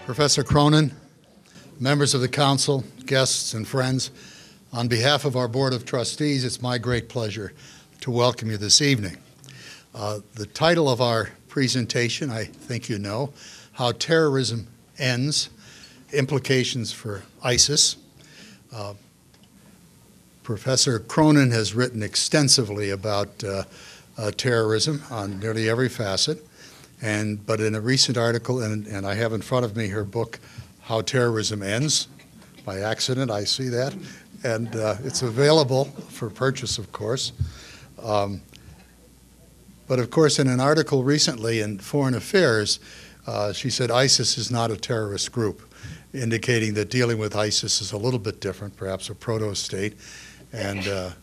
Professor Cronin, members of the Council, guests, and friends, on behalf of our Board of Trustees, it's my great pleasure to welcome you this evening. The title of our presentation, I think you know, How Terrorism Ends, Implications for ISIS. Professor Cronin has written extensively about terrorism on nearly every facet, but in a recent article, and I have in front of me her book, How Terrorism Ends. By accident, I see that, and it's available for purchase, of course. But of course, in an article recently in Foreign Affairs, she said ISIS is not a terrorist group, indicating that dealing with ISIS is a little bit different, perhaps a proto-state, and a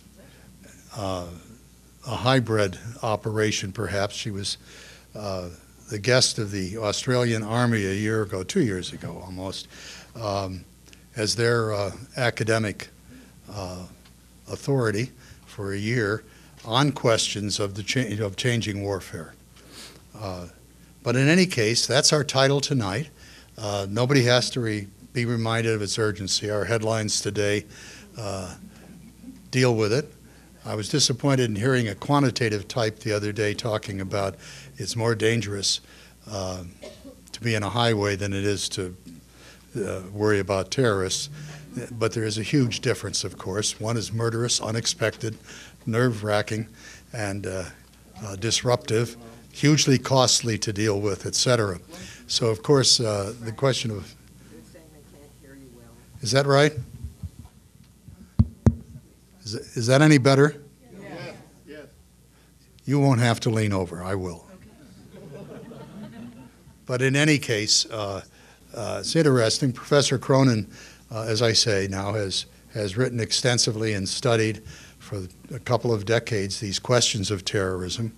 hybrid operation, perhaps. She was the guest of the Australian Army a year ago, 2 years ago almost, as their academic authority for a year on questions of changing warfare. But in any case, that's our title tonight. Nobody has to be reminded of its urgency. Our headlines today deal with it. I was disappointed in hearing a quantitative type the other day talking about it's more dangerous to be in a highway than it is to worry about terrorists. But there is a huge difference, of course. One is murderous, unexpected, nerve-wracking, and disruptive, hugely costly to deal with, etc. So, of course, the question of... Is that right? Is that any better? Yes. Yes. You won't have to lean over. I will. But in any case, it's interesting. Professor Cronin, as I say now, has written extensively and studied for a couple of decades these questions of terrorism.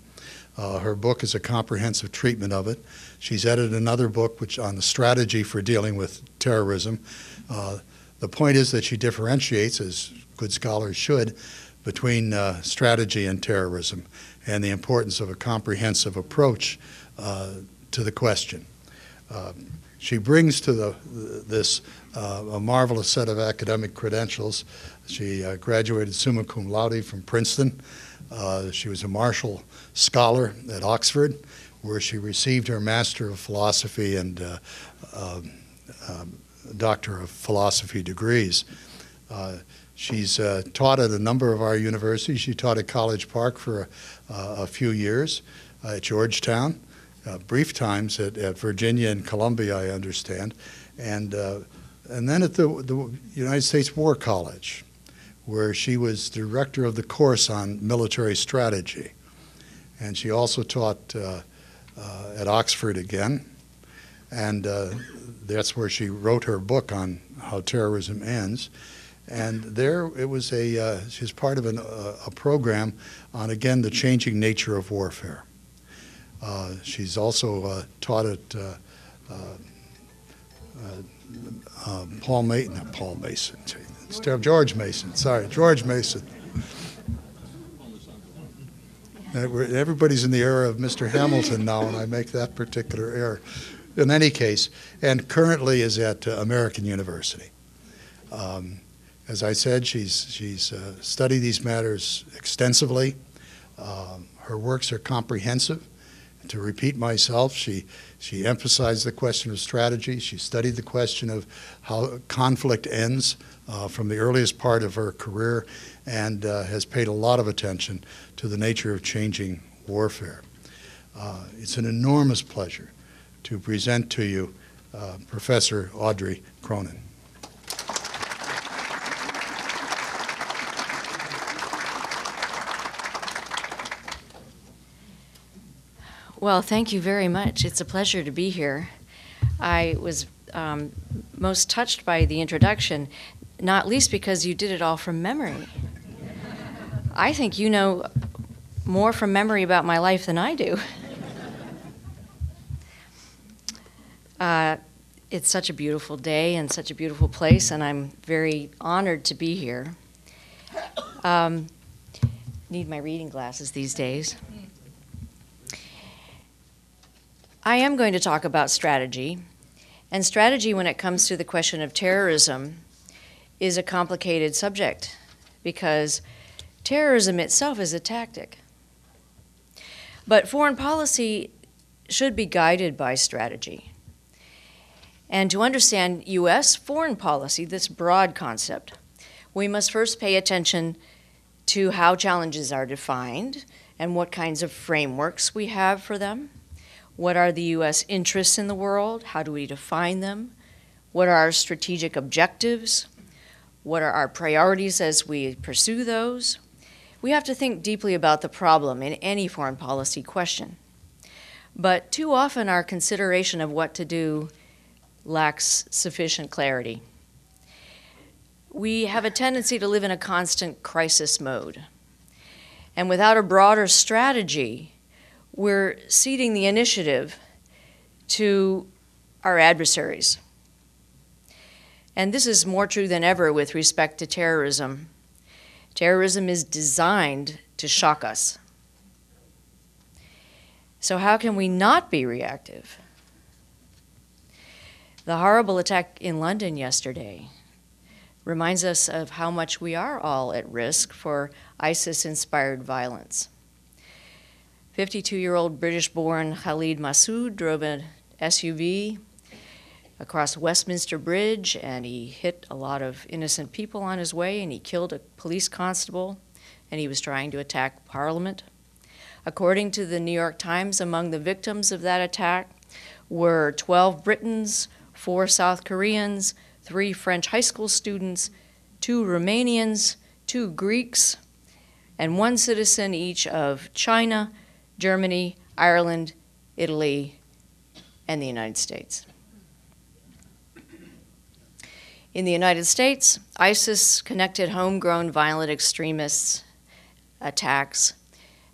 Her book is a comprehensive treatment of it. She's edited another book on the strategy for dealing with terrorism. The point is that she differentiates, as good scholars should, between strategy and terrorism and the importance of a comprehensive approach to the question. She brings to this a marvelous set of academic credentials. She graduated summa cum laude from Princeton. She was a Marshall Scholar at Oxford, where she received her Master of Philosophy and Doctor of Philosophy degrees. She's taught at a number of our universities. She taught at College Park for a few years, at Georgetown, brief times at Virginia and Columbia, I understand, and then at the United States War College, where she was director of the course on military strategy. And she also taught at Oxford again, and that's where she wrote her book on how terrorism ends. And there it was she's part of a program on, again, the changing nature of warfare. She's also taught at George Mason. Everybody's in the era of Mr. Hamilton now, and I make that particular error. In any case, and currently is at American University. As I said, she's studied these matters extensively. Her works are comprehensive. To repeat myself, she emphasized the question of strategy. She studied the question of how conflict ends from the earliest part of her career, and has paid a lot of attention to the nature of changing warfare. It's an enormous pleasure to present to you Professor Audrey Cronin. Well, thank you very much. It's a pleasure to be here. I was most touched by the introduction, not least because you did it all from memory. I think you know more from memory about my life than I do. It's such a beautiful day and such a beautiful place, and I'm very honored to be here. Need my reading glasses these days. I am going to talk about strategy, And strategy, when it comes to the question of terrorism, is a complicated subject because terrorism itself is a tactic. But foreign policy should be guided by strategy. And to understand U.S. foreign policy, this broad concept, we must first pay attention to how challenges are defined and what kinds of frameworks we have for them. What are the U.S. interests in the world? How do we define them? What are our strategic objectives? What are our priorities as we pursue those? We have to think deeply about the problem in any foreign policy question. But too often our consideration of what to do lacks sufficient clarity. We have a tendency to live in a constant crisis mode. And without a broader strategy, we're ceding the initiative to our adversaries. And this is more true than ever with respect to terrorism. Terrorism is designed to shock us. So how can we not be reactive? The horrible attack in London yesterday reminds us of how much we are all at risk for ISIS-inspired violence. 52-year-old British-born Khalid Massoud drove an SUV across Westminster Bridge, and he hit a lot of innocent people on his way, and he killed a police constable, and he was trying to attack Parliament. According to the New York Times, among the victims of that attack were 12 Britons, 4 South Koreans, 3 French high school students, 2 Romanians, 2 Greeks, and 1 citizen each of China, Germany, Ireland, Italy, and the United States. In the United States, ISIS-connected homegrown violent extremists attacks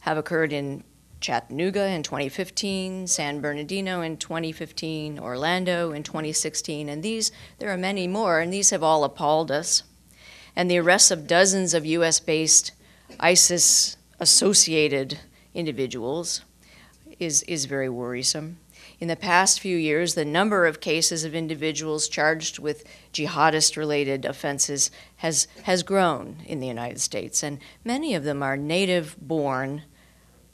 have occurred in Chattanooga in 2015, San Bernardino in 2015, Orlando in 2016, and there are many more, and these have all appalled us. And the arrests of dozens of US-based ISIS-associated individuals is very worrisome. In the past few years, the number of cases of individuals charged with jihadist-related offenses has grown in the United States, and many of them are native-born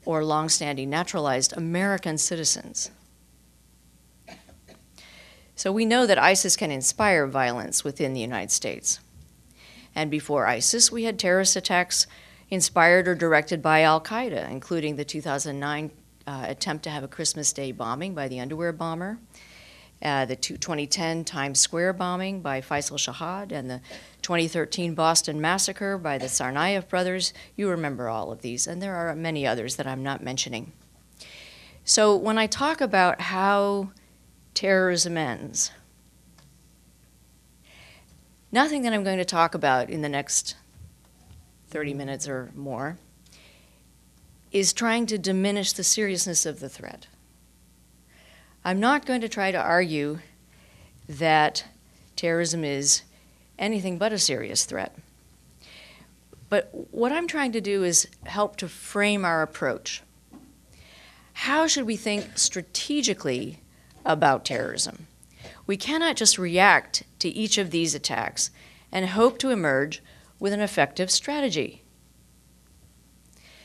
or long-standing naturalized American citizens. So we know that ISIS can inspire violence within the United States. And before ISIS, we had terrorist attacks inspired or directed by al-Qaeda, including the 2009 attempt to have a Christmas Day bombing by the underwear bomber, the 2010 Times Square bombing by Faisal Shahad, and the 2013 Boston massacre by the Tsarnaev brothers. You remember all of these, and there are many others that I'm not mentioning. So when I talk about how terrorism ends, nothing that I'm going to talk about in the next 30 minutes or more is trying to diminish the seriousness of the threat. I'm not going to try to argue that terrorism is anything but a serious threat. But what I'm trying to do is help to frame our approach. How should we think strategically about terrorism? We cannot just react to each of these attacks and hope to emerge with an effective strategy.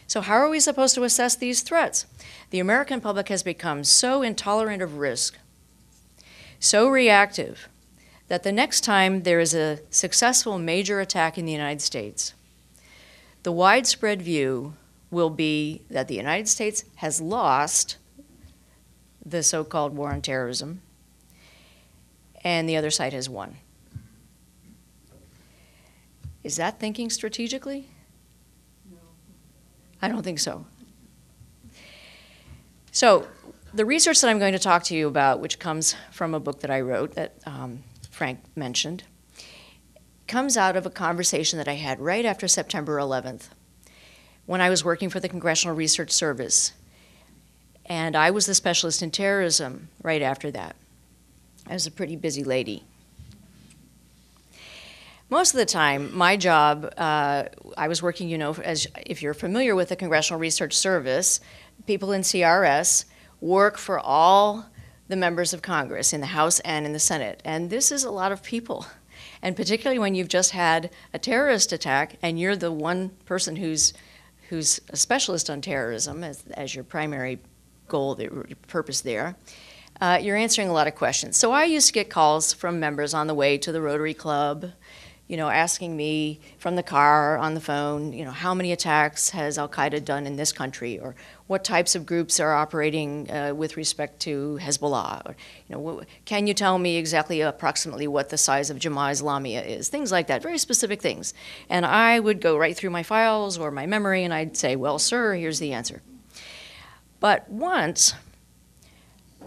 So how are we supposed to assess these threats? The American public has become so intolerant of risk, so reactive, that the next time there is a successful major attack in the United States, the widespread view will be that the United States has lost the so-called war on terrorism, and the other side has won. Is that thinking strategically? No. I don't think so. So the research that I'm going to talk to you about, which comes from a book that I wrote that Frank mentioned, comes out of a conversation that I had right after September 11th when I was working for the Congressional Research Service. And I was the specialist in terrorism right after that. I was a pretty busy lady. Most of the time, my job, I was working, as if you're familiar with the Congressional Research Service, people in CRS work for all the members of Congress in the House and in the Senate. And this is a lot of people. And particularly when you've just had a terrorist attack and you're the one person who's a specialist on terrorism as your primary goal, the purpose there, you're answering a lot of questions. So I used to get calls from members on the way to the Rotary Club, asking me from the car, on the phone, how many attacks has Al-Qaeda done in this country, or what types of groups are operating with respect to Hezbollah, or, can you tell me exactly approximately what the size of Jamaat Islamiyah is, things like that, very specific things. And I would go right through my files or my memory, and I'd say, well, sir, here's the answer. But once,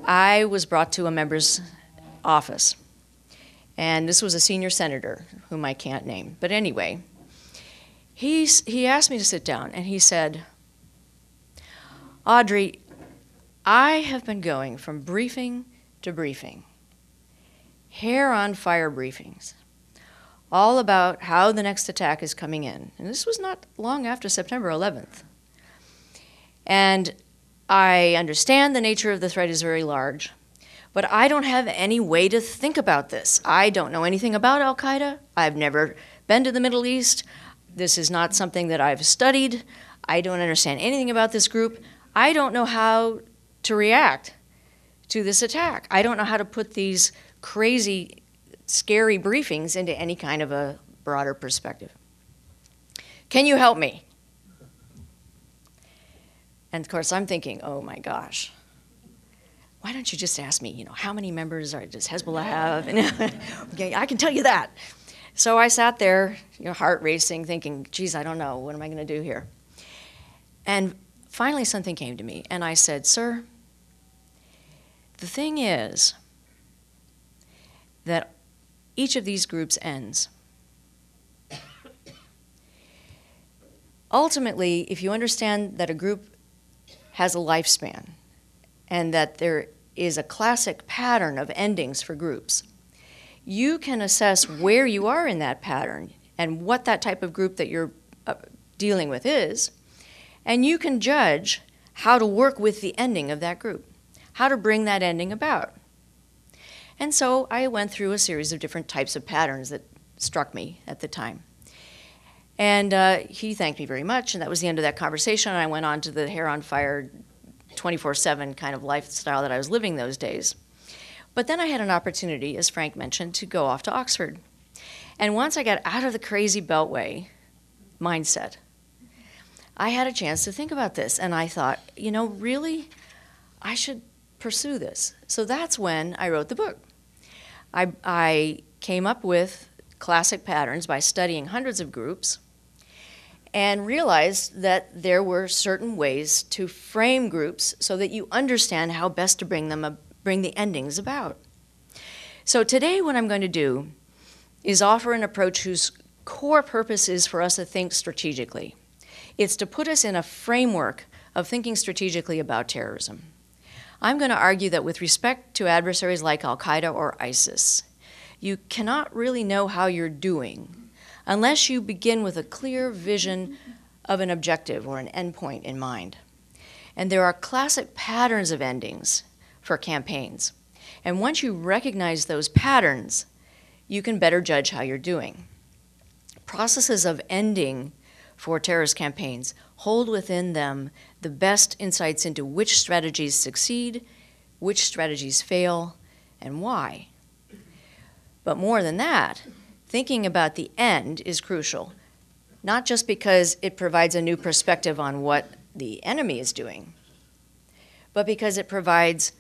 I was brought to a member's office. And this was a senior senator, whom I can't name. But anyway, he asked me to sit down, and he said, Audrey, I have been going from briefing to briefing, hair on fire briefings, all about how the next attack is coming in. And this was not long after September 11th. And I understand the nature of the threat is very large. But I don't have any way to think about this. I don't know anything about Al-Qaeda. I've never been to the Middle East. This is not something that I've studied. I don't understand anything about this group. I don't know how to react to this attack. I don't know how to put these crazy, scary briefings into any kind of a broader perspective. Can you help me? And of course, I'm thinking, oh my gosh. Why don't you just ask me, how many members does Hezbollah have? And okay, I can tell you that. So I sat there, heart racing, thinking, geez, I don't know, what am I going to do here? And finally something came to me, and I said, sir, the thing is that each of these groups ends. Ultimately, if you understand that a group has a lifespan, and that there is a classic pattern of endings for groups, you can assess where you are in that pattern and what that type of group that you're dealing with is, and you can judge how to work with the ending of that group, how to bring that ending about. And so I went through a series of different types of patterns that struck me at the time. And he thanked me very much, and that was the end of that conversation. And I went on to the hair on fire 24/7 kind of lifestyle that I was living those days. But then I had an opportunity, as Frank mentioned, to go off to Oxford. And once I got out of the crazy beltway mindset, I had a chance to think about this. And I thought, really, I should pursue this. So that's when I wrote the book. I came up with classic patterns by studying hundreds of groups, and realized that there were certain ways to frame groups so that you understand how best to bring the endings about. So today what I'm going to do is offer an approach whose core purpose is for us to think strategically. It's to put us in a framework of thinking strategically about terrorism. I'm going to argue that with respect to adversaries like Al-Qaeda or ISIS, you cannot really know how you're doing unless you begin with a clear vision of an objective or an endpoint in mind. And there are classic patterns of endings for campaigns. And once you recognize those patterns, you can better judge how you're doing. Processes of ending for terrorist campaigns hold within them the best insights into which strategies succeed, which strategies fail, and why. But more than that, thinking about the end is crucial, not just because it provides a new perspective on what the enemy is doing, but because it provides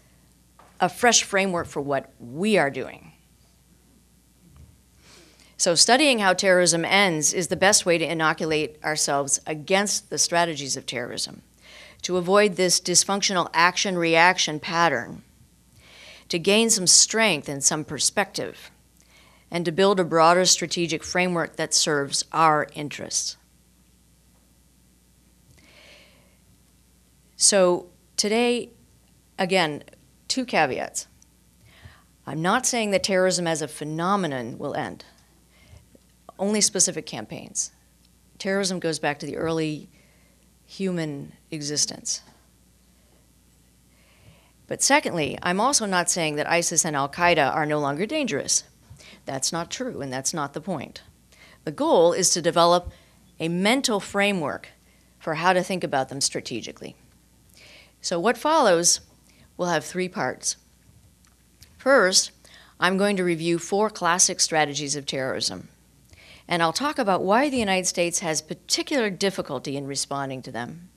a fresh framework for what we are doing. So studying how terrorism ends is the best way to inoculate ourselves against the strategies of terrorism, to avoid this dysfunctional action-reaction pattern, to gain some strength and some perspective, and to build a broader strategic framework that serves our interests. So today, again, two caveats. I'm not saying that terrorism as a phenomenon will end, only specific campaigns. Terrorism goes back to the early human existence. But secondly, I'm also not saying that ISIS and al-Qaeda are no longer dangerous. That's not true, and that's not the point. The goal is to develop a mental framework for how to think about them strategically. So what follows will have three parts. First, I'm going to review 4 classic strategies of terrorism, and I'll talk about why the United States has particular difficulty in responding to them.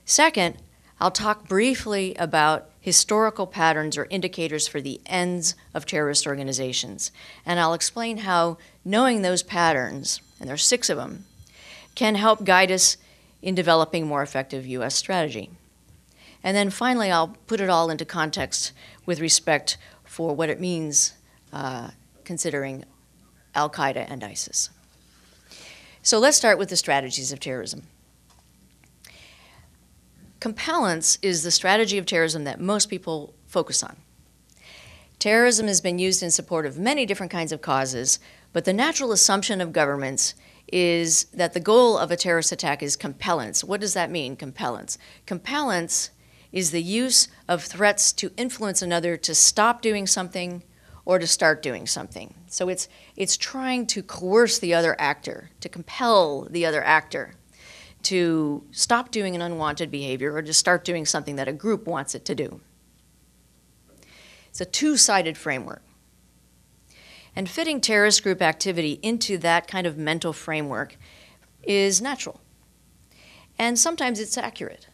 Second, I'll talk briefly about historical patterns or indicators for the ends of terrorist organizations, and I'll explain how knowing those patterns, and there are 6 of them, can help guide us in developing more effective U.S. strategy. And then finally, I'll put it all into context with respect for what it means considering al-Qaeda and ISIS. So let's start with the strategies of terrorism. Compellence is the strategy of terrorism that most people focus on. Terrorism has been used in support of many different kinds of causes, but the natural assumption of governments is that the goal of a terrorist attack is compellence. What does that mean, compellence? Compellence is the use of threats to influence another to stop doing something or to start doing something. So it's trying to coerce the other actor, to compel the other actor to stop doing an unwanted behavior or to start doing something that a group wants it to do. It's a two-sided framework. And fitting terrorist group activity into that kind of mental framework is natural. And sometimes it's accurate.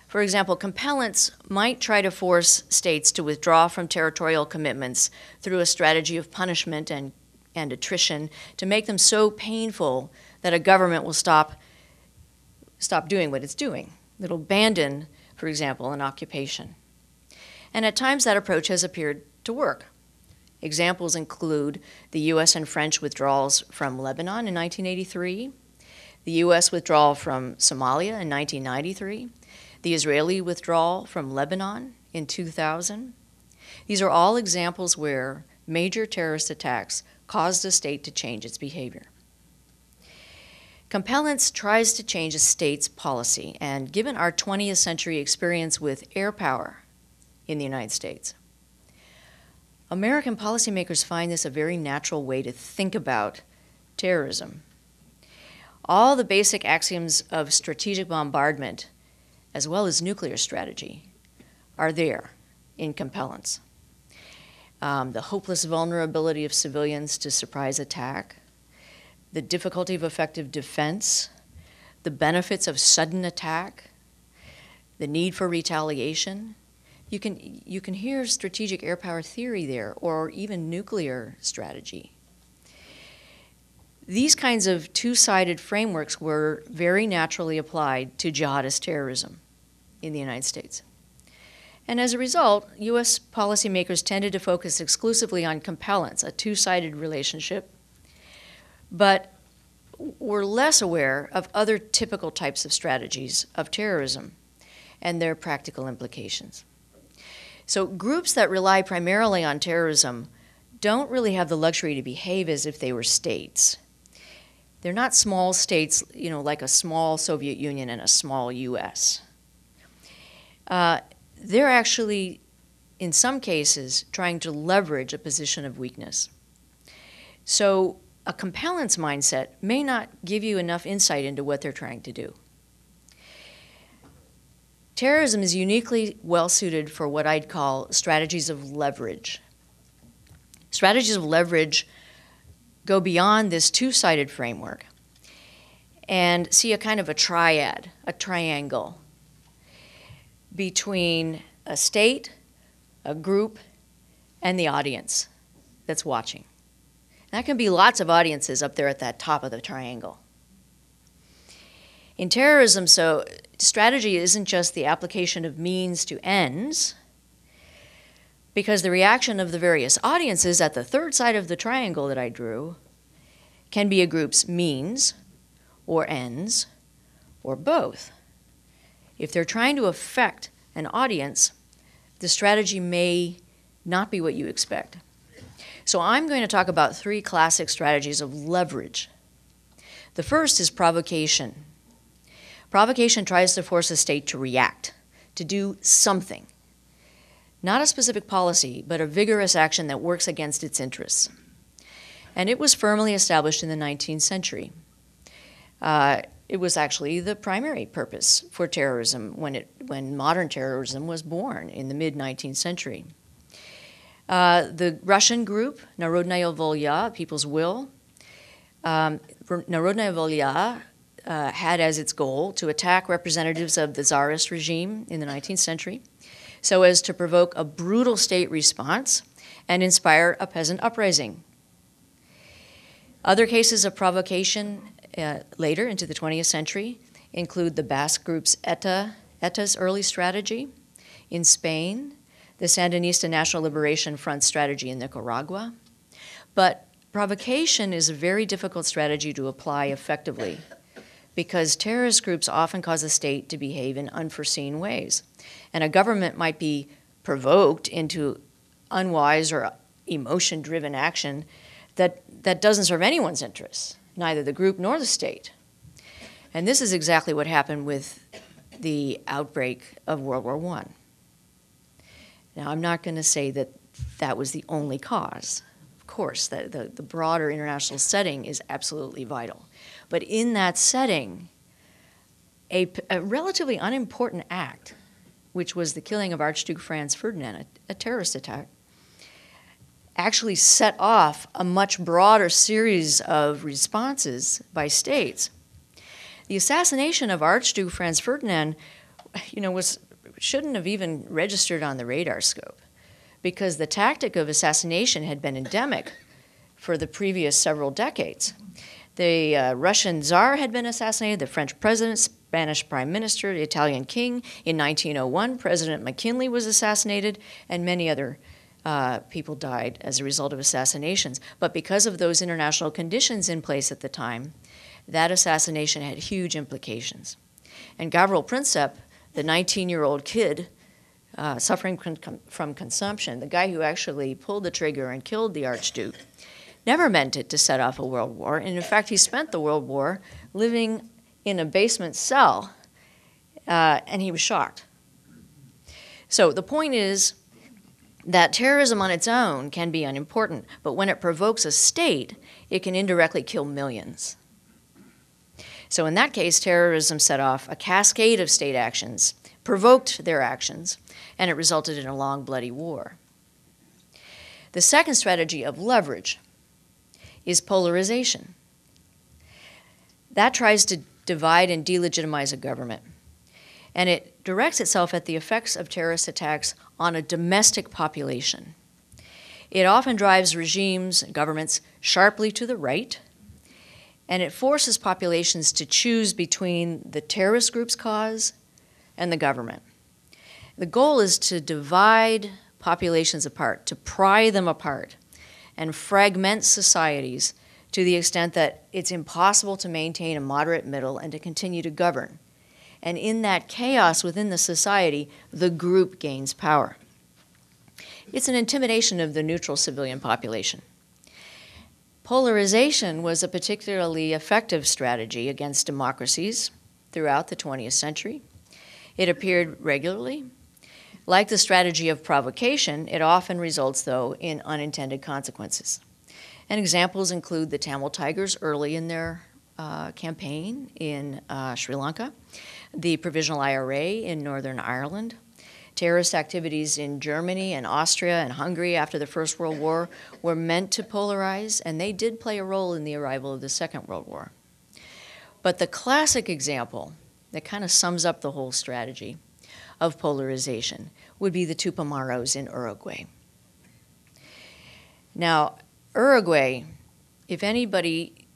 For example, compellence might try to force states to withdraw from territorial commitments through a strategy of punishment and attrition to make them so painful that a government will stop doing what it's doing. It'll abandon, for example, an occupation. And at times that approach has appeared to work. Examples include the U.S. and French withdrawals from Lebanon in 1983, the U.S. withdrawal from Somalia in 1993, the Israeli withdrawal from Lebanon in 2000. These are all examples where major terrorist attacks caused a state to change its behavior. Compellence tries to change a state's policy, and given our 20th century experience with air power in the United States, American policymakers find this a very natural way to think about terrorism. All the basic axioms of strategic bombardment, as well as nuclear strategy, are there in compellence. The hopeless vulnerability of civilians to surprise attack, the difficulty of effective defense, the benefits of sudden attack, the need for retaliation. You can hear strategic air power theory there, or even nuclear strategy. These kinds of two-sided frameworks were very naturally applied to jihadist terrorism in the United States. And as a result, U.S. policymakers tended to focus exclusively on compellence, a two-sided relationship, but were less aware of other typical types of strategies of terrorism and their practical implications. So groups that rely primarily on terrorism don't really have the luxury to behave as if they were states. They're not small states, like a small Soviet Union and a small U.S. They're actually, in some cases, trying to leverage a position of weakness. So a compellence mindset may not give you enough insight into what they're trying to do. Terrorism is uniquely well-suited for what I'd call strategies of leverage. Strategies of leverage go beyond this two-sided framework and see a kind of a triad, a triangle, between a state, a group, and the audience that's watching. That can be lots of audiences up there at that top of the triangle. In terrorism, so strategy isn't just the application of means to ends, because the reaction of the various audiences at the third side of the triangle that I drew can be a group's means or ends or both. If they're trying to affect an audience, the strategy may not be what you expect. So I'm going to talk about 3 classic strategies of leverage. The first is provocation. Provocation tries to force a state to react, to do something. Not a specific policy, but a vigorous action that works against its interests. And it was firmly established in the 19th century. It was actually the primary purpose for terrorism when modern terrorism was born in the mid-19th century. The Russian group, Narodnaya Volya, People's Will, Narodnaya Volya had as its goal to attack representatives of the Tsarist regime in the 19th century so as to provoke a brutal state response and inspire a peasant uprising. Other cases of provocation later into the 20th century include the Basque group's ETA's early strategy in Spain, the Sandinista National Liberation Front strategy in Nicaragua. But provocation is a very difficult strategy to apply effectively because terrorist groups often cause a state to behave in unforeseen ways. And a government might be provoked into unwise or emotion-driven action that doesn't serve anyone's interests, neither the group nor the state. And this is exactly what happened with the outbreak of World War I. Now, I'm not going to say that that was the only cause. Of course, the broader international setting is absolutely vital. But in that setting, a relatively unimportant act, which was the killing of Archduke Franz Ferdinand, a terrorist attack, actually set off a much broader series of responses by states. The assassination of Archduke Franz Ferdinand, shouldn't have even registered on the radar scope because the tactic of assassination had been endemic for the previous several decades. The Russian Tsar had been assassinated, the French president, Spanish prime minister, the Italian king. In 1901, President McKinley was assassinated, and many other people died as a result of assassinations. But because of those international conditions in place at the time, that assassination had huge implications. And Gavril Princip, the 19-year-old kid suffering from consumption, the guy who actually pulled the trigger and killed the Archduke, never meant it to set off a world war. And in fact, he spent the World War living in a basement cell, and he was shocked. So the point is that terrorism on its own can be unimportant, but when it provokes a state, it can indirectly kill millions. So in that case, terrorism set off a cascade of state actions, provoked their actions, and it resulted in a long, bloody war. The second strategy of leverage is polarization. That tries to divide and delegitimize a government, and it directs itself at the effects of terrorist attacks on a domestic population. It often drives regimes and governments sharply to the right, and it forces populations to choose between the terrorist group's cause and the government. The goal is to divide populations apart, to pry them apart, and fragment societies to the extent that it's impossible to maintain a moderate middle and to continue to govern. And in that chaos within the society, the group gains power. It's an intimidation of the neutral civilian population. Polarization was a particularly effective strategy against democracies throughout the 20th century. It appeared regularly. Like the strategy of provocation, it often results, though, in unintended consequences. And examples include the Tamil Tigers early in their campaign in Sri Lanka, the Provisional IRA in Northern Ireland, terrorist activities in Germany and Austria and Hungary after the First World War were meant to polarize, and they did play a role in the arrival of the Second World War. But the classic example that kind of sums up the whole strategy of polarization would be the Tupamaros in Uruguay. Now, Uruguay, if anybody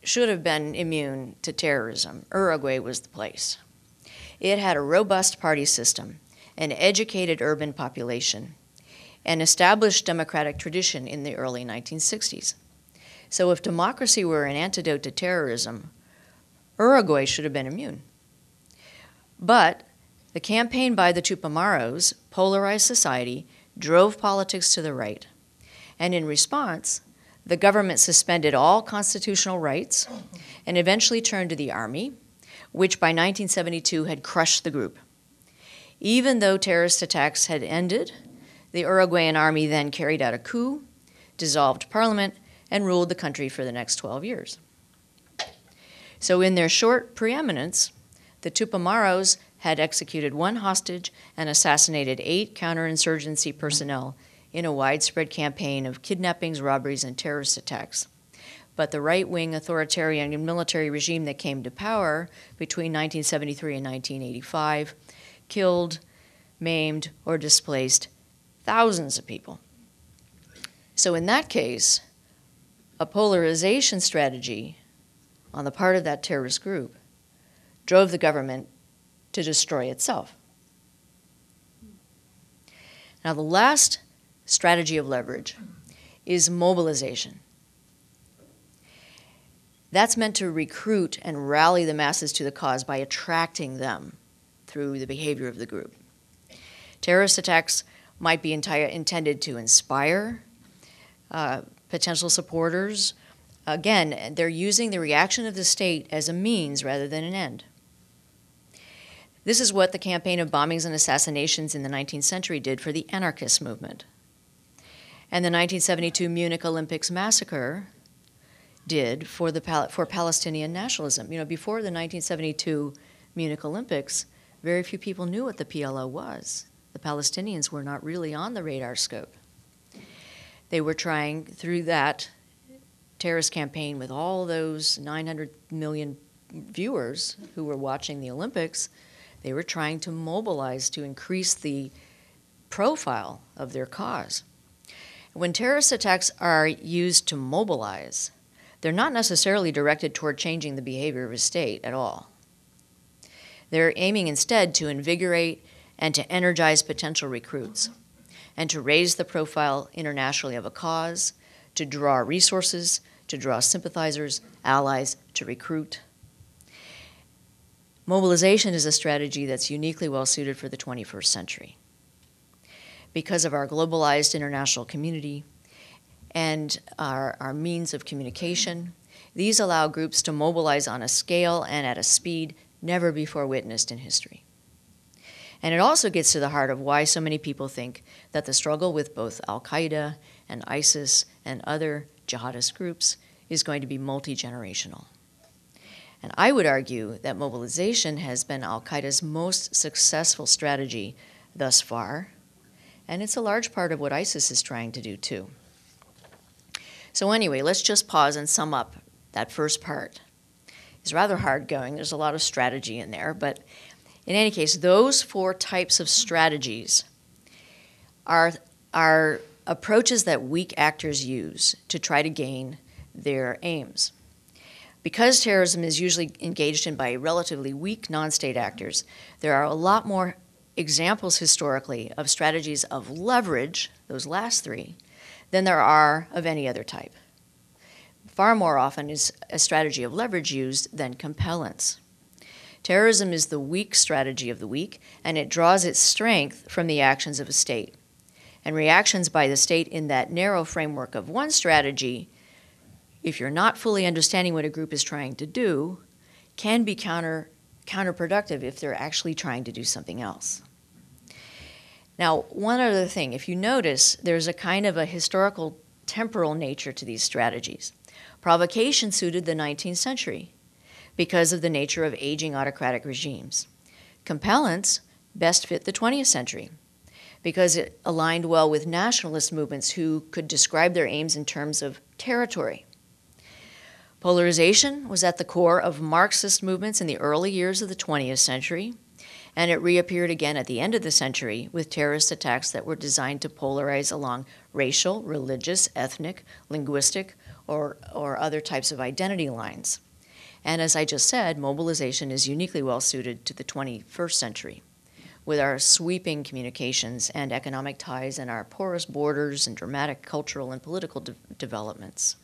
should have been immune to terrorism, Uruguay was the place. It had a robust party system, an educated urban population, an established democratic tradition in the early 1960s. So if democracy were an antidote to terrorism, Uruguay should have been immune. But the campaign by the Tupamaros polarized society, drove politics to the right, and in response, the government suspended all constitutional rights and eventually turned to the army, which by 1972 had crushed the group. Even though terrorist attacks had ended, the Uruguayan army then carried out a coup, dissolved parliament, and ruled the country for the next 12 years. So in their short preeminence, the Tupamaros had executed 1 hostage and assassinated 8 counterinsurgency personnel in a widespread campaign of kidnappings, robberies, and terrorist attacks. But the right-wing authoritarian and military regime that came to power between 1973 and 1985 killed, maimed, or displaced thousands of people. So in that case, a polarization strategy on the part of that terrorist group drove the government to destroy itself. Now, the last strategy of leverage is mobilization. That's meant to recruit and rally the masses to the cause by attracting them through the behavior of the group. Terrorist attacks might be intended to inspire potential supporters. Again, they're using the reaction of the state as a means rather than an end. This is what the campaign of bombings and assassinations in the 19th century did for the anarchist movement. And the 1972 Munich Olympics massacre did for Palestinian nationalism. You know, before the 1972 Munich Olympics, very few people knew what the PLO was. The Palestinians were not really on the radar scope. They were trying, through that terrorist campaign with all those 900 million viewers who were watching the Olympics, they were trying to mobilize to increase the profile of their cause. When terrorist attacks are used to mobilize, they're not necessarily directed toward changing the behavior of a state at all. They're aiming instead to invigorate and to energize potential recruits, and to raise the profile internationally of a cause, to draw resources, to draw sympathizers, allies, to recruit. Mobilization is a strategy that's uniquely well suited for the 21st century. Because of our globalized international community and our means of communication, these allow groups to mobilize on a scale and at a speed never before witnessed in history. And it also gets to the heart of why so many people think that the struggle with both Al-Qaeda and ISIS and other jihadist groups is going to be multi-generational. And I would argue that mobilization has been Al-Qaeda's most successful strategy thus far, and it's a large part of what ISIS is trying to do too. So anyway, let's just pause and sum up that first part. It's rather hard going. There's a lot of strategy in there, but in any case, those 4 types of strategies are approaches that weak actors use to try to gain their aims. Because terrorism is usually engaged in by relatively weak non-state actors, there are a lot more examples historically of strategies of leverage, those last 3, than there are of any other type. Far more often is a strategy of leverage used than compellence. Terrorism is the weak strategy of the weak, and it draws its strength from the actions of a state. And reactions by the state in that narrow framework of one strategy, if you're not fully understanding what a group is trying to do, can be counterproductive if they're actually trying to do something else. Now, one other thing, if you notice, there's a kind of a historical temporal nature to these strategies. Provocation suited the 19th century because of the nature of aging autocratic regimes. Compellence best fit the 20th century because it aligned well with nationalist movements who could describe their aims in terms of territory. Polarization was at the core of Marxist movements in the early years of the 20th century, and it reappeared again at the end of the century with terrorist attacks that were designed to polarize along racial, religious, ethnic, linguistic, or other types of identity lines. And as I just said, mobilization is uniquely well suited to the 21st century with our sweeping communications and economic ties and our porous borders and dramatic cultural and political developments.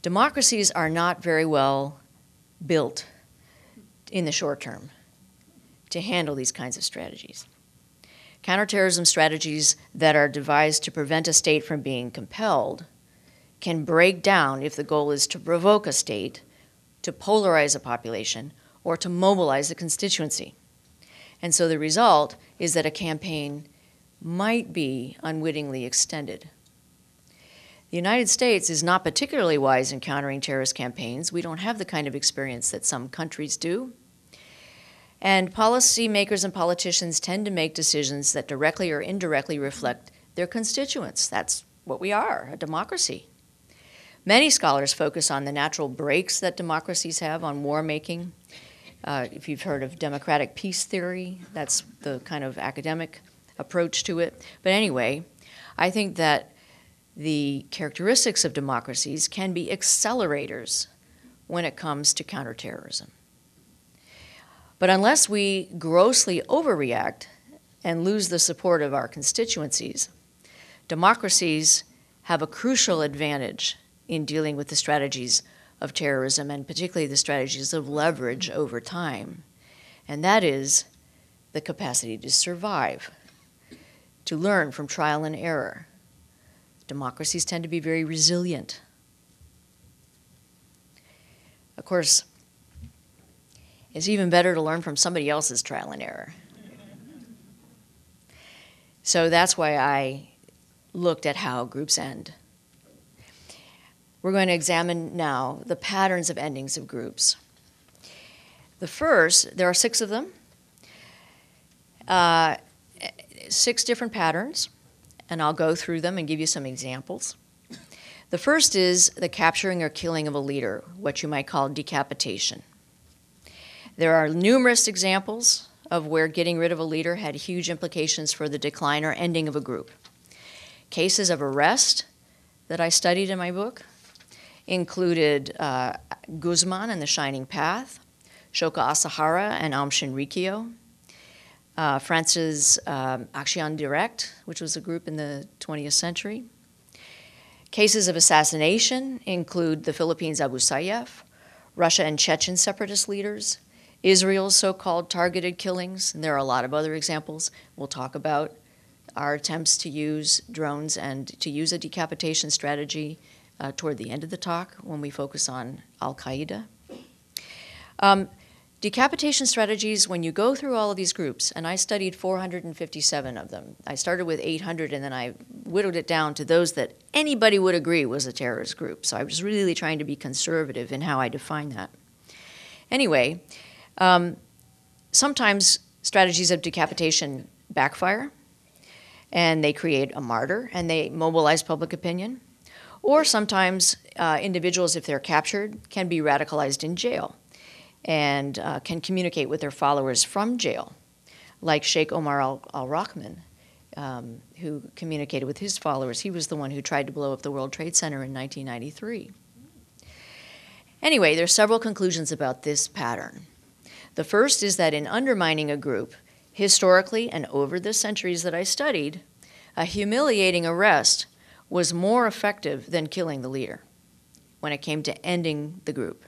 Democracies are not very well built in the short term to handle these kinds of strategies. Counterterrorism strategies that are devised to prevent a state from being compelled can break down if the goal is to provoke a state, to polarize a population, or to mobilize a constituency. And so the result is that a campaign might be unwittingly extended. The United States is not particularly wise in countering terrorist campaigns. We don't have the kind of experience that some countries do. And policymakers and politicians tend to make decisions that directly or indirectly reflect their constituents. That's what we are, a democracy. Many scholars focus on the natural brakes that democracies have on war-making. If you've heard of democratic peace theory, that's the kind of academic approach to it. But anyway, I think that the characteristics of democracies can be accelerators when it comes to counterterrorism. But unless we grossly overreact and lose the support of our constituencies, democracies have a crucial advantage in dealing with the strategies of terrorism, and particularly the strategies of leverage over time. And that is the capacity to survive, to learn from trial and error. Democracies tend to be very resilient. Of course, it's even better to learn from somebody else's trial and error. So that's why I looked at how groups end. We're going to examine now the patterns of endings of groups. The first, there are 6 of them, 6 different patterns, and I'll go through them and give you some examples. The first is the capturing or killing of a leader, what you might call decapitation. There are numerous examples of where getting rid of a leader had huge implications for the decline or ending of a group. Cases of arrest that I studied in my book included Guzman and the Shining Path, Shoka Asahara and Aum Shinrikyo, France's Action Directe, which was a group in the 20th century. Cases of assassination include the Philippines' Abu Sayyaf, Russia and Chechen separatist leaders, Israel's so-called targeted killings, and there are a lot of other examples. We'll talk about our attempts to use drones and to use a decapitation strategy toward the end of the talk when we focus on Al-Qaeda. Decapitation strategies, when you go through all of these groups, and I studied 457 of them. I started with 800 and then I whittled it down to those that anybody would agree was a terrorist group. So I was really trying to be conservative in how I define that. Anyway, sometimes strategies of decapitation backfire and they create a martyr and they mobilize public opinion. Or sometimes individuals, if they're captured, can be radicalized in jail and can communicate with their followers from jail, like Sheikh Omar al-Rahman, who communicated with his followers. He was the one who tried to blow up the World Trade Center in 1993. Anyway, there are several conclusions about this pattern. The first is that in undermining a group, historically and over the centuries that I studied, a humiliating arrest was more effective than killing the leader when it came to ending the group.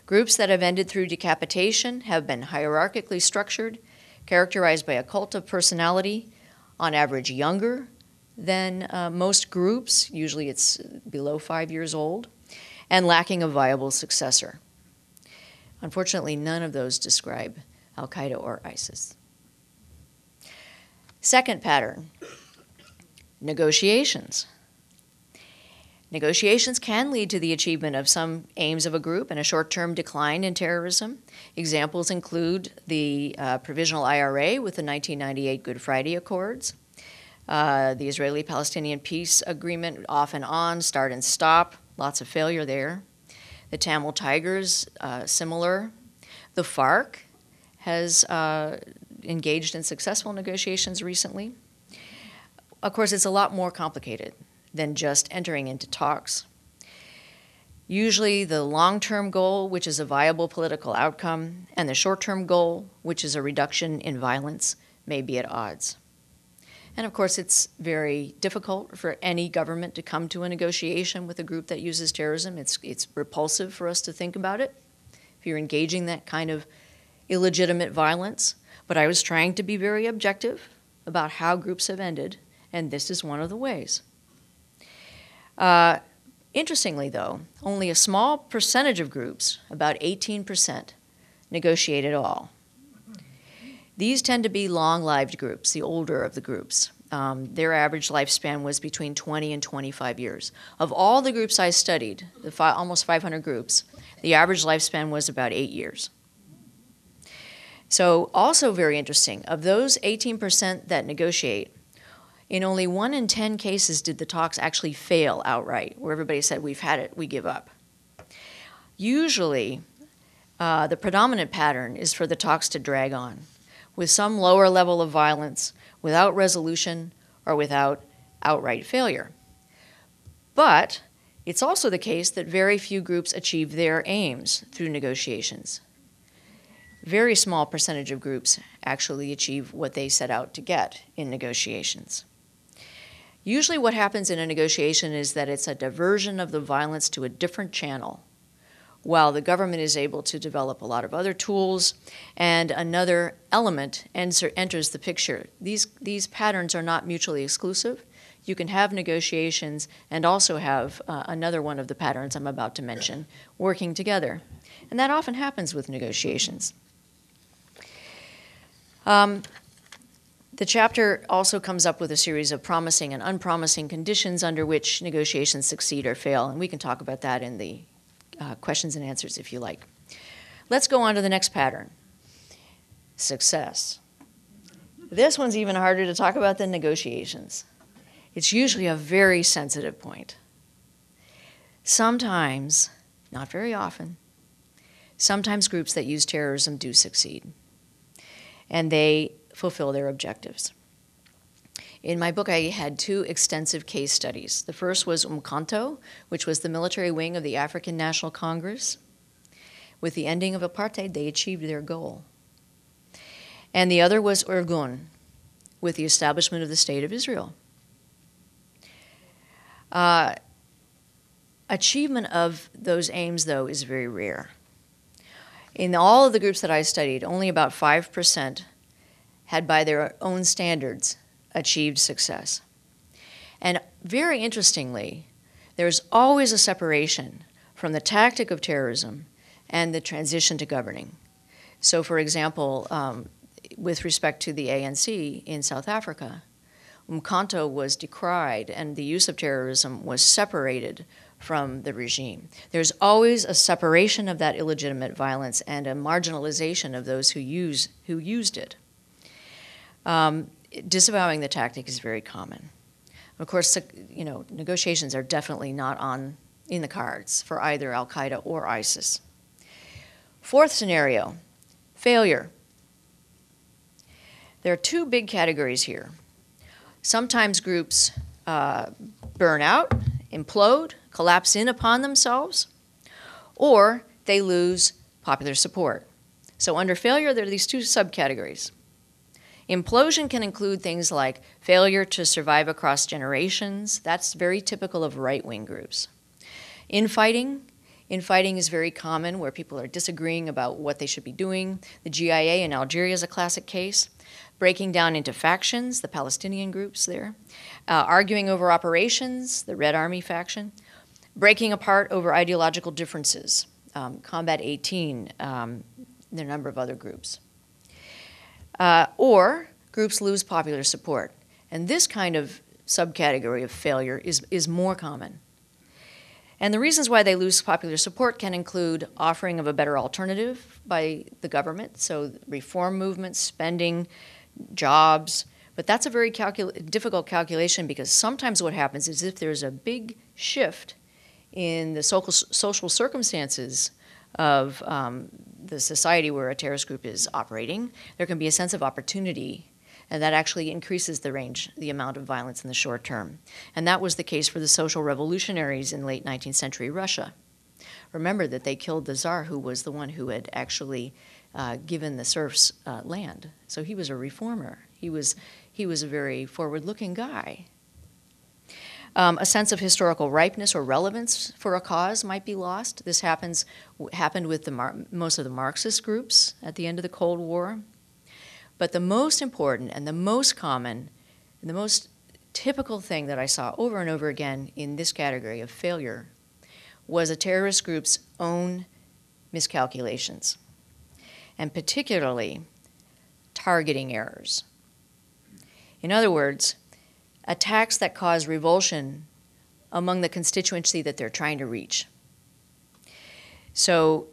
Groups that have ended through decapitation have been hierarchically structured, characterized by a cult of personality, on average younger than most groups, usually it's below 5 years old, and lacking a viable successor. Unfortunately, none of those describe Al-Qaeda or ISIS. Second pattern, negotiations. Negotiations can lead to the achievement of some aims of a group and a short-term decline in terrorism. Examples include the Provisional IRA with the 1998 Good Friday Accords, the Israeli-Palestinian peace agreement off and on, start and stop, lots of failure there. The Tamil Tigers, similar. The FARC has engaged in successful negotiations recently. Of course, it's a lot more complicated than just entering into talks. Usually the long-term goal, which is a viable political outcome, and the short-term goal, which is a reduction in violence, may be at odds. And of course, it's very difficult for any government to come to a negotiation with a group that uses terrorism. It's repulsive for us to think about it, if you're engaging that kind of illegitimate violence. But I was trying to be very objective about how groups have ended, and this is one of the ways. Interestingly, though, only a small percentage of groups, about 18%, negotiate at all. These tend to be long-lived groups, the older of the groups. Their average lifespan was between 20 and 25 years. Of all the groups I studied, almost 500 groups, the average lifespan was about 8 years. So also very interesting, of those 18% that negotiate, in only 1 in 10 cases did the talks actually fail outright, where everybody said, we've had it, we give up. Usually, the predominant pattern is for the talks to drag on, with some lower level of violence, without resolution, or without outright failure. But it's also the case that very few groups achieve their aims through negotiations. Very small percentage of groups actually achieve what they set out to get in negotiations. Usually what happens in a negotiation is that it's a diversion of the violence to a different channel, while the government is able to develop a lot of other tools, and another element enters the picture. These patterns are not mutually exclusive. You can have negotiations and also have another one of the patterns I'm about to mention working together. And that often happens with negotiations. The chapter also comes up with a series of promising and unpromising conditions under which negotiations succeed or fail, and we can talk about that in the questions and answers if you like. Let's go on to the next pattern, success. This one's even harder to talk about than negotiations. It's usually a very sensitive point. Sometimes, not very often, sometimes groups that use terrorism do succeed, and they fulfill their objectives. In my book, I had 2 extensive case studies. The first was Umkhonto, which was the military wing of the African National Congress. With the ending of apartheid, they achieved their goal. And the other was Irgun, with the establishment of the State of Israel. Achievement of those aims, though, is very rare. In all of the groups that I studied, only about 5% had, by their own standards, achieved success. And very interestingly, there's always a separation from the tactic of terrorism and the transition to governing. So for example, with respect to the ANC in South Africa, Umkhonto was decried and the use of terrorism was separated from the regime. There's always a separation of that illegitimate violence and a marginalization of those who used it. Disavowing the tactic is very common. Of course, negotiations are definitely not in the cards for either Al-Qaeda or ISIS. Fourth scenario, failure. There are 2 big categories here. Sometimes groups burn out, implode, collapse in upon themselves, or they lose popular support. So under failure, there are these 2 subcategories. Implosion can include things like failure to survive across generations. That's very typical of right-wing groups. Infighting is very common where people are disagreeing about what they should be doing. The GIA in Algeria is a classic case. Breaking down into factions, the Palestinian groups there. Arguing over operations, the Red Army faction. Breaking apart over ideological differences. Combat 18, there are a number of other groups. Or groups lose popular support. And this kind of subcategory of failure is more common. And the reasons why they lose popular support can include offering of a better alternative by the government, so reform movements, spending, jobs. But that's a very difficult calculation because sometimes what happens is if there's a big shift in the social circumstances of the society where a terrorist group is operating, there can be a sense of opportunity, and that actually increases the amount of violence in the short term. And that was the case for the social revolutionaries in late 19th century Russia. Remember that they killed the Tsar, who was the one who had actually given the serfs land. So he was a reformer. He was a very forward-looking guy. A sense of historical ripeness or relevance for a cause might be lost. This happened with most of the Marxist groups at the end of the Cold War. But the most important and the most common and the most typical thing that I saw over and over again in this category of failure was a terrorist group's own miscalculations, and particularly targeting errors. In other words, attacks that cause revulsion among the constituency that they're trying to reach. So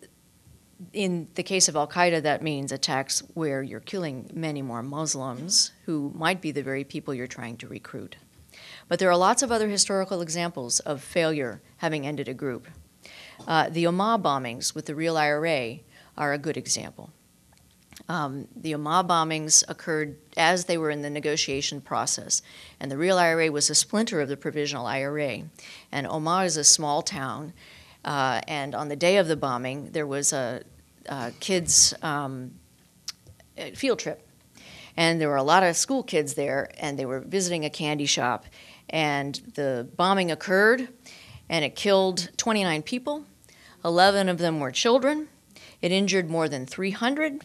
in the case of al-Qaeda, that means attacks where you're killing many more Muslims who might be the very people you're trying to recruit. But there are lots of other historical examples of failure having ended a group. The Omagh bombings with the Real IRA are a good example. The Omagh bombings occurred as they were in the negotiation process, and the Real IRA was a splinter of the Provisional IRA. And Omagh is a small town, and on the day of the bombing, there was a kids' field trip. And there were a lot of school kids there, and they were visiting a candy shop. And the bombing occurred, and it killed 29 people. 11 of them were children. It injured more than 300.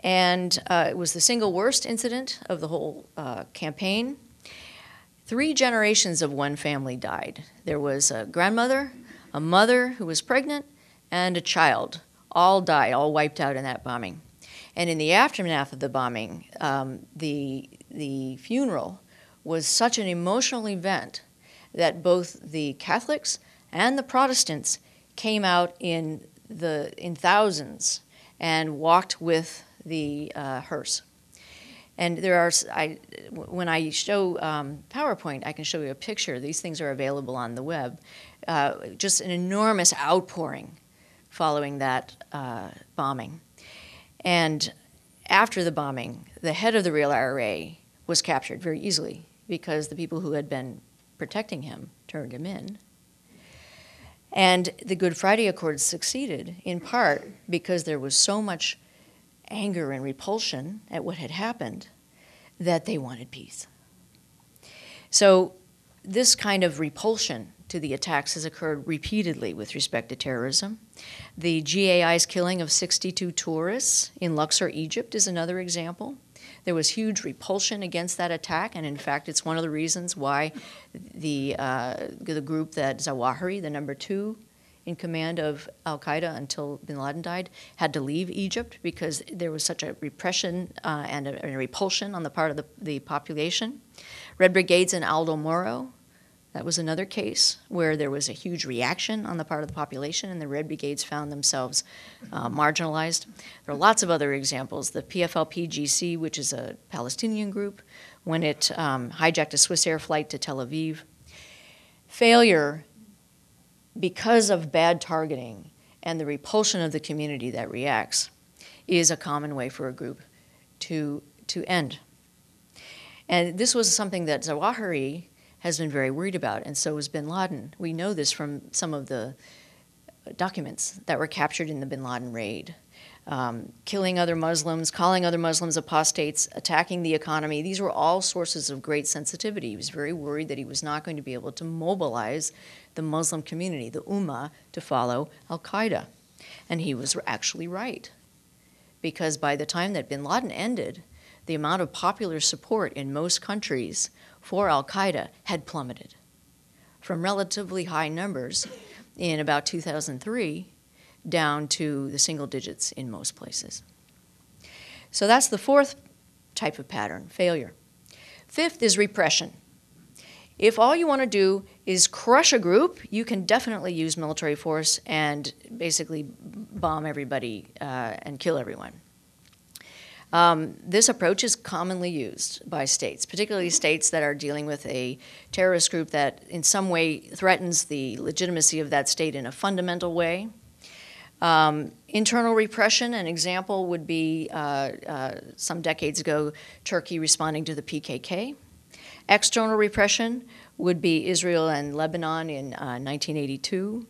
And it was the single worst incident of the whole campaign. 3 generations of one family died. There was a grandmother, a mother who was pregnant, and a child. All died, all wiped out in that bombing. And in the aftermath of the bombing, the funeral was such an emotional event that both the Catholics and the Protestants came out in thousands and walked with the hearse. And there are, when I show PowerPoint, I can show you a picture. These things are available on the web. Just an enormous outpouring following that bombing. And after the bombing, the head of the Real IRA was captured very easily because the people who had been protecting him turned him in. And the Good Friday Accords succeeded in part because there was so much anger and repulsion at what had happened that they wanted peace. So this kind of repulsion to the attacks has occurred repeatedly with respect to terrorism. The GAI's killing of 62 tourists in Luxor, Egypt is another example. There was huge repulsion against that attack, and in fact, it's one of the reasons why the group that Zawahiri, the number 2 in command of al-Qaeda until bin Laden died, had to leave Egypt because there was such a repression and a repulsion on the part of the population. Red Brigades in Aldo Moro, that was another case where there was a huge reaction on the part of the population, and the Red Brigades found themselves marginalized. There are lots of other examples. The PFLP-GC, which is a Palestinian group, when it hijacked a Swiss Air flight to Tel Aviv. Failure because of bad targeting and the repulsion of the community that reacts is a common way for a group to end. And this was something that Zawahiri has been very worried about, and so was bin Laden. We know this from some of the documents that were captured in the bin Laden raid. Killing other Muslims, calling other Muslims apostates, attacking the economy. These were all sources of great sensitivity. He was very worried that he was not going to be able to mobilize the Muslim community, the Ummah, to follow al-Qaeda. And he was actually right, because by the time that bin Laden ended, the amount of popular support in most countries for al-Qaeda had plummeted from relatively high numbers in about 2003 down to the single digits in most places. So that's the 4th type of pattern, failure. 5th is repression. If all you want to do is crush a group, you can definitely use military force and basically bomb everybody and kill everyone. This approach is commonly used by states, particularly states that are dealing with a terrorist group that in some way threatens the legitimacy of that state in a fundamental way. Internal repression, an example would be some decades ago, Turkey responding to the PKK. External repression would be Israel and Lebanon in 1982.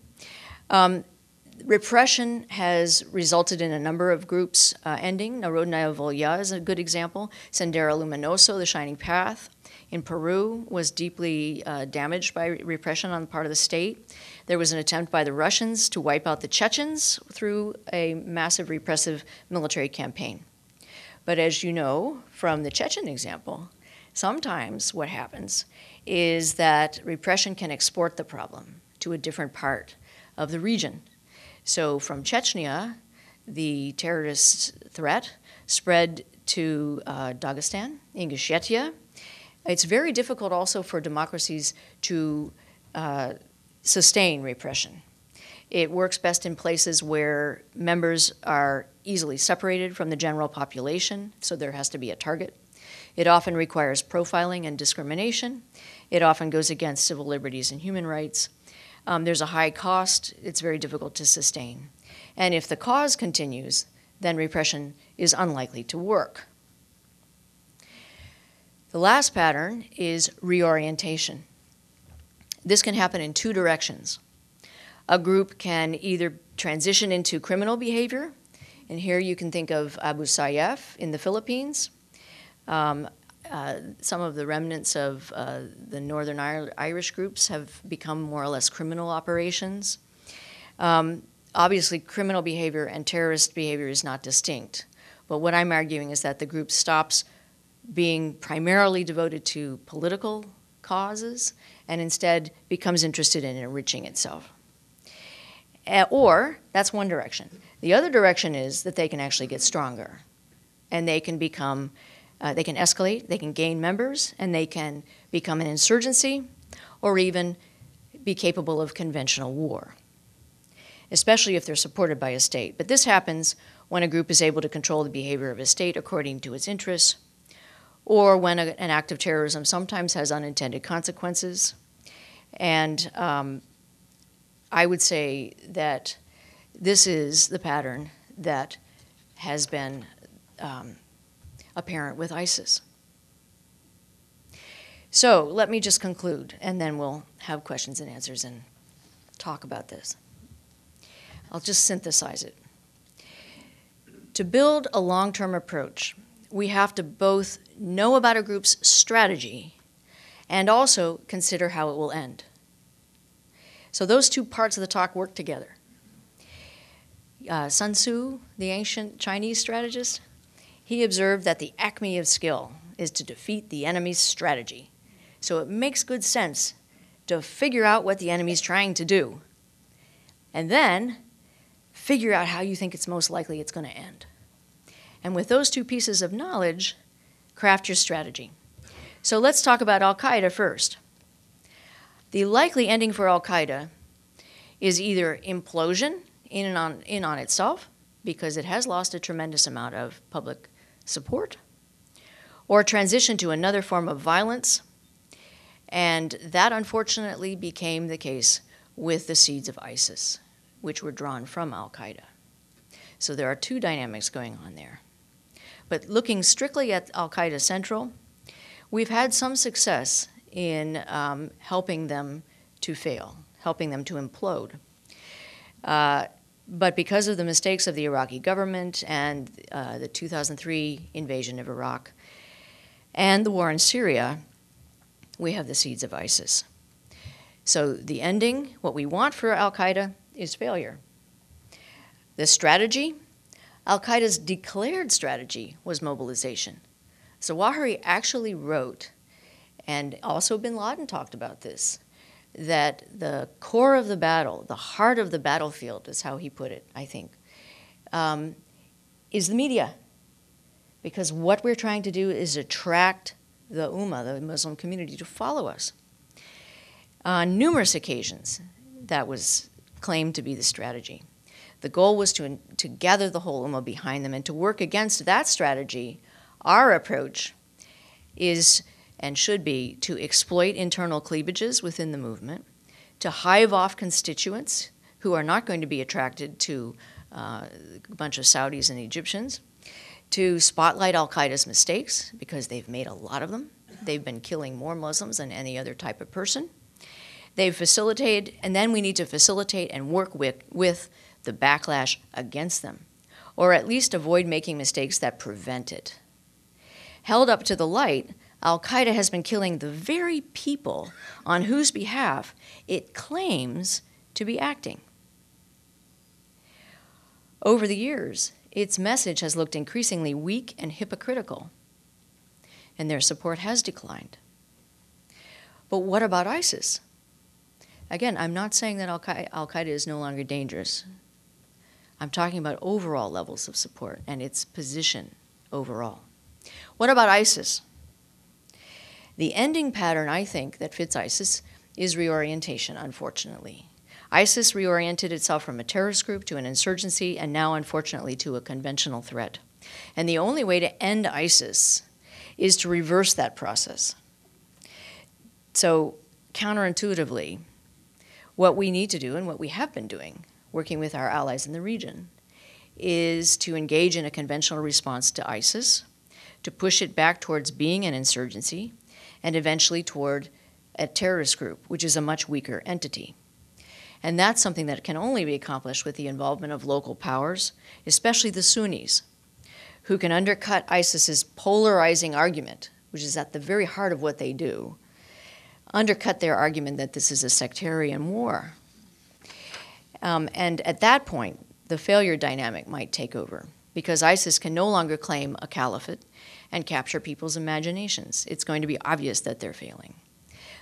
Repression has resulted in a number of groups ending. Narodnaya Volya is a good example. Sendero Luminoso, the Shining Path, in Peru was deeply damaged by repression on the part of the state. There was an attempt by the Russians to wipe out the Chechens through a massive repressive military campaign. But as you know from the Chechen example, sometimes what happens is that repression can export the problem to a different part of the region. So from Chechnya, the terrorist threat spread to Dagestan, Ingushetia. It's very difficult also for democracies to sustain repression. It works best in places where members are easily separated from the general population, so there has to be a target. It often requires profiling and discrimination. It often goes against civil liberties and human rights. There's a high cost. It's very difficult to sustain. And if the cause continues, then repression is unlikely to work. The last pattern is reorientation. This can happen in two directions. A group can either transition into criminal behavior, and here you can think of Abu Sayyaf in the Philippines. Some of the remnants of the Northern Irish groups have become more or less criminal operations. Obviously, criminal behavior and terrorist behavior is not distinct, but what I'm arguing is that the group stops being primarily devoted to political causes and instead becomes interested in enriching itself. Or, that's one direction. The other direction is that they can actually get stronger, and they can become, they can escalate, they can gain members, and they can become an insurgency, or even be capable of conventional war, especially if they're supported by a state. But this happens when a group is able to control the behavior of a state according to its interests, or when an act of terrorism sometimes has unintended consequences. And I would say that this is the pattern that has been apparent with ISIS. So let me just conclude, and then we'll have questions and answers and talk about this. I'll just synthesize it. To build a long-term approach, we have to both know about a group's strategy and also consider how it will end. So those two parts of the talk work together. Sun Tzu, the ancient Chinese strategist, he observed that the acme of skill is to defeat the enemy's strategy. So it makes good sense to figure out what the enemy's trying to do, and then figure out how you think it's most likely it's going to end. And with those two pieces of knowledge, craft your strategy. So let's talk about Al-Qaeda first. The likely ending for Al-Qaeda is either implosion in on itself, because it has lost a tremendous amount of public support, or transition to another form of violence. And that unfortunately became the case with the seeds of ISIS, which were drawn from Al-Qaeda. So there are two dynamics going on there. But looking strictly at Al-Qaeda Central, we've had some success in helping them to fail, helping them to implode. But because of the mistakes of the Iraqi government and the 2003 invasion of Iraq and the war in Syria, we have the seeds of ISIS. So the ending, what we want for Al-Qaeda, is failure. The strategy, Al-Qaeda's declared strategy was mobilization. Zawahiri actually wrote, and also bin Laden talked about this, that the core of the battle, the heart of the battlefield is how he put it, I think, is the media. Because what we're trying to do is attract the Ummah, the Muslim community, to follow us. On numerous occasions, that was claimed to be the strategy. The goal was to gather the whole Ummah behind them, and to work against that strategy. Our approach is and should be to exploit internal cleavages within the movement, to hive off constituents who are not going to be attracted to a bunch of Saudis and Egyptians, to spotlight Al-Qaeda's mistakes, because they've made a lot of them. They've been killing more Muslims than any other type of person. They've facilitated, and then we need to facilitate and work with the backlash against them, or at least avoid making mistakes that prevent it. Held up to the light, Al-Qaeda has been killing the very people on whose behalf it claims to be acting. Over the years, its message has looked increasingly weak and hypocritical, and their support has declined. But what about ISIS? Again, I'm not saying that Al-Qaeda is no longer dangerous. I'm talking about overall levels of support and its position overall. What about ISIS? The ending pattern, I think, that fits ISIS is reorientation, unfortunately. ISIS reoriented itself from a terrorist group to an insurgency, and now, unfortunately, to a conventional threat. And the only way to end ISIS is to reverse that process. So, counterintuitively, what we need to do, and what we have been doing, working with our allies in the region, is to engage in a conventional response to ISIS, to push it back towards being an insurgency, and eventually toward a terrorist group, which is a much weaker entity. And that's something that can only be accomplished with the involvement of local powers, especially the Sunnis, who can undercut ISIS's polarizing argument, which is at the very heart of what they do, undercut their argument that this is a sectarian war. And at that point, the failure dynamic might take over, because ISIS can no longer claim a caliphate and capture people's imaginations. It's going to be obvious that they're failing.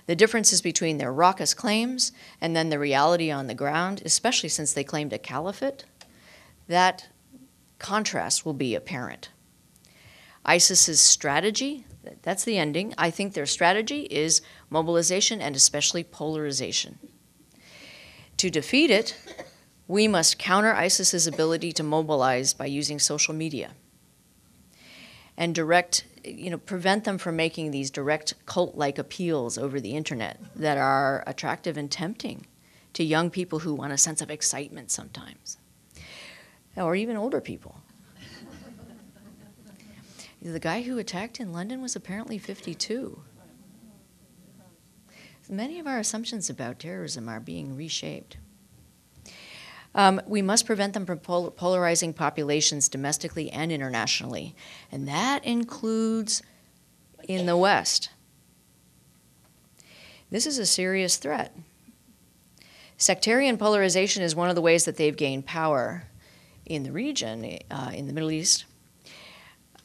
The differences between their raucous claims and then the reality on the ground, especially since they claimed a caliphate, that contrast will be apparent. ISIS's strategy, that's the ending. I think their strategy is mobilization and especially polarization. To defeat it, we must counter ISIS's ability to mobilize by using social media and prevent them from making these direct cult-like appeals over the internet that are attractive and tempting to young people who want a sense of excitement sometimes, or even older people. The guy who attacked in London was apparently 52. Many of our assumptions about terrorism are being reshaped. We must prevent them from polarizing populations domestically and internationally, and that includes in the West. This is a serious threat. Sectarian polarization is one of the ways that they've gained power in the region, in the Middle East.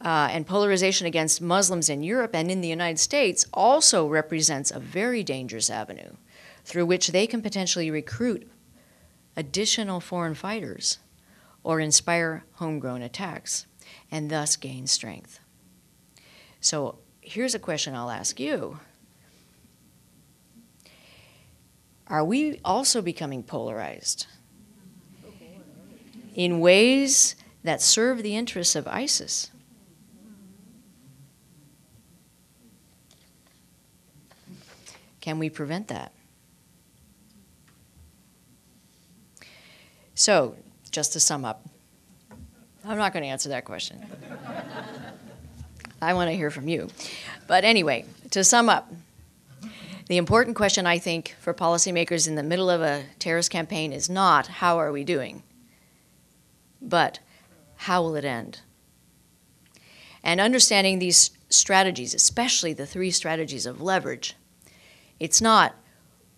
And polarization against Muslims in Europe and in the United States also represents a very dangerous avenue through which they can potentially recruit additional foreign fighters or inspire homegrown attacks and thus gain strength. So here's a question I'll ask you. Are we also becoming polarized in ways that serve the interests of ISIS? Can we prevent that? So, just to sum up, I'm not going to answer that question. I want to hear from you. But anyway, to sum up, the important question, I think, for policymakers in the middle of a terrorist campaign is not how are we doing, but how will it end? And understanding these strategies, especially the three strategies of leverage, it's not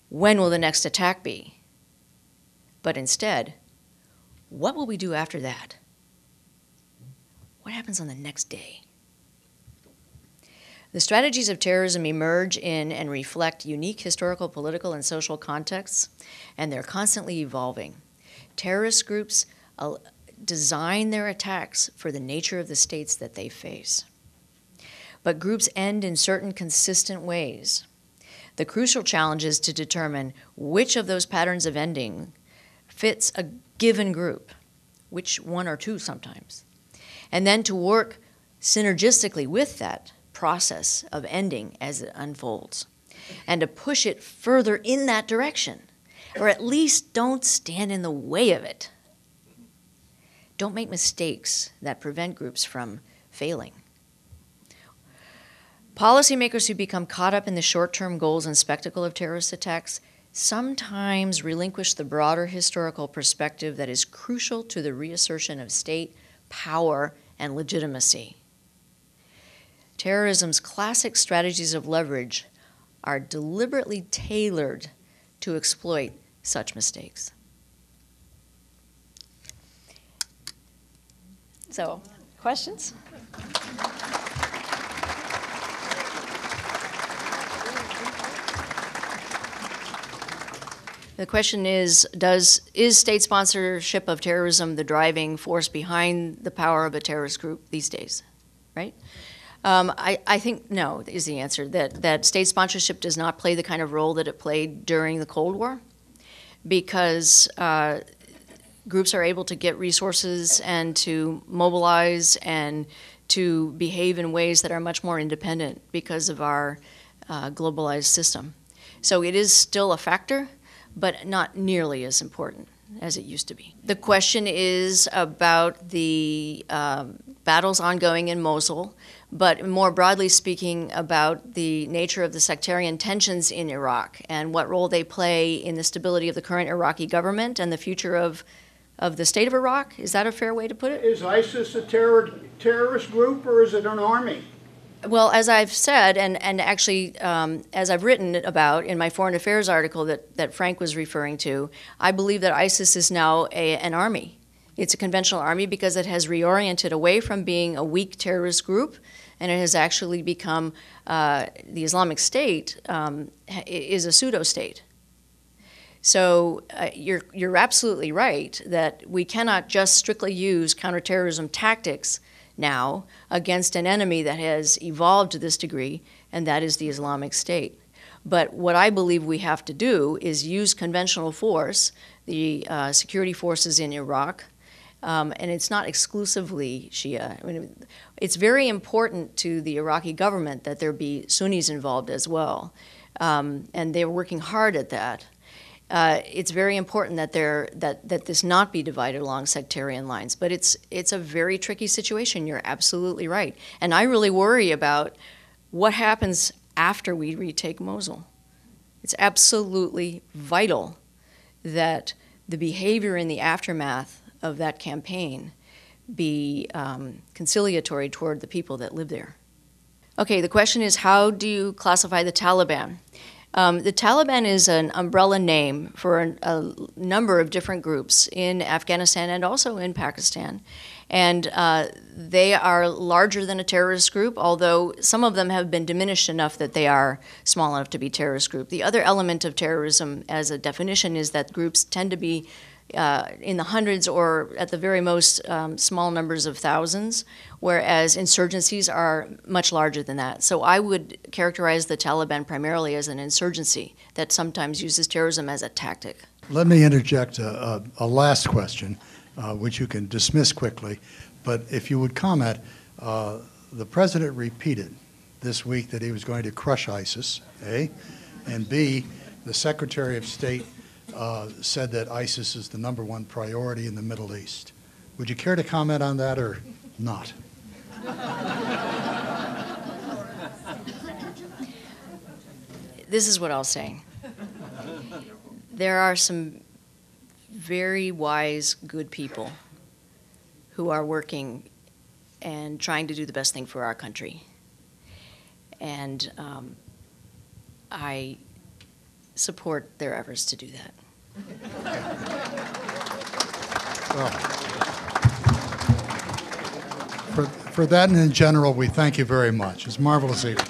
when will the next attack be, but instead, what will we do after that? What happens on the next day? The strategies of terrorism emerge in and reflect unique historical, political, and social contexts, and they're constantly evolving. Terrorist groups design their attacks for the nature of the states that they face. But groups end in certain consistent ways. The crucial challenge is to determine which of those patterns of ending fits a given group, which one or two sometimes, and then to work synergistically with that process of ending as it unfolds, and to push it further in that direction, or at least don't stand in the way of it. Don't make mistakes that prevent groups from failing. Policymakers who become caught up in the short-term goals and spectacle of terrorist attacks sometimes relinquish the broader historical perspective that is crucial to the reassertion of state power and legitimacy. Terrorism's classic strategies of leverage are deliberately tailored to exploit such mistakes. So, questions? The question is state sponsorship of terrorism the driving force behind the power of a terrorist group these days, right? I think no is the answer, that state sponsorship does not play the kind of role that it played during the Cold War, because groups are able to get resources and to mobilize and to behave in ways that are much more independent because of our globalized system. So it is still a factor, but not nearly as important as it used to be. The question is about the battles ongoing in Mosul, but more broadly speaking about the nature of the sectarian tensions in Iraq and what role they play in the stability of the current Iraqi government and the future of the state of Iraq. Is that a fair way to put it? Is ISIS a terrorist group, or is it an army? Well, as I've said, and actually as I've written about in my Foreign Affairs article that Frank was referring to, I believe that ISIS is now an army. It's a conventional army because it has reoriented away from being a weak terrorist group, and it has actually become, the Islamic State is a pseudo-state. So you're absolutely right that we cannot just strictly use counterterrorism tactics now against an enemy that has evolved to this degree, and that is the Islamic State. But what I believe we have to do is use conventional force, the security forces in Iraq, and it's not exclusively Shia. I mean, it's very important to the Iraqi government that there be Sunnis involved as well, and they're working hard at that. It's very important that this not be divided along sectarian lines, but it's a very tricky situation. You're absolutely right, and I really worry about what happens after we retake Mosul. It's absolutely vital that the behavior in the aftermath of that campaign be conciliatory toward the people that live there. Okay, the question is, how do you classify the Taliban? The Taliban is an umbrella name for a number of different groups in Afghanistan and also in Pakistan. And they are larger than a terrorist group, although some of them have been diminished enough that they are small enough to be terrorist group. The other element of terrorism as a definition is that groups tend to be in the hundreds or at the very most small numbers of thousands, whereas insurgencies are much larger than that. So I would characterize the Taliban primarily as an insurgency that sometimes uses terrorism as a tactic. Let me interject a last question, which you can dismiss quickly. But if you would comment, the president repeated this week that he was going to crush ISIS, A, and B, the Secretary of State said that ISIS is the #1 priority in the Middle East. Would you care to comment on that or not? This is what I'll say. There are some very wise, good people who are working and trying to do the best thing for our country. And I support their efforts to do that. Well, for that and in general, we thank you very much. It's marvelous evening.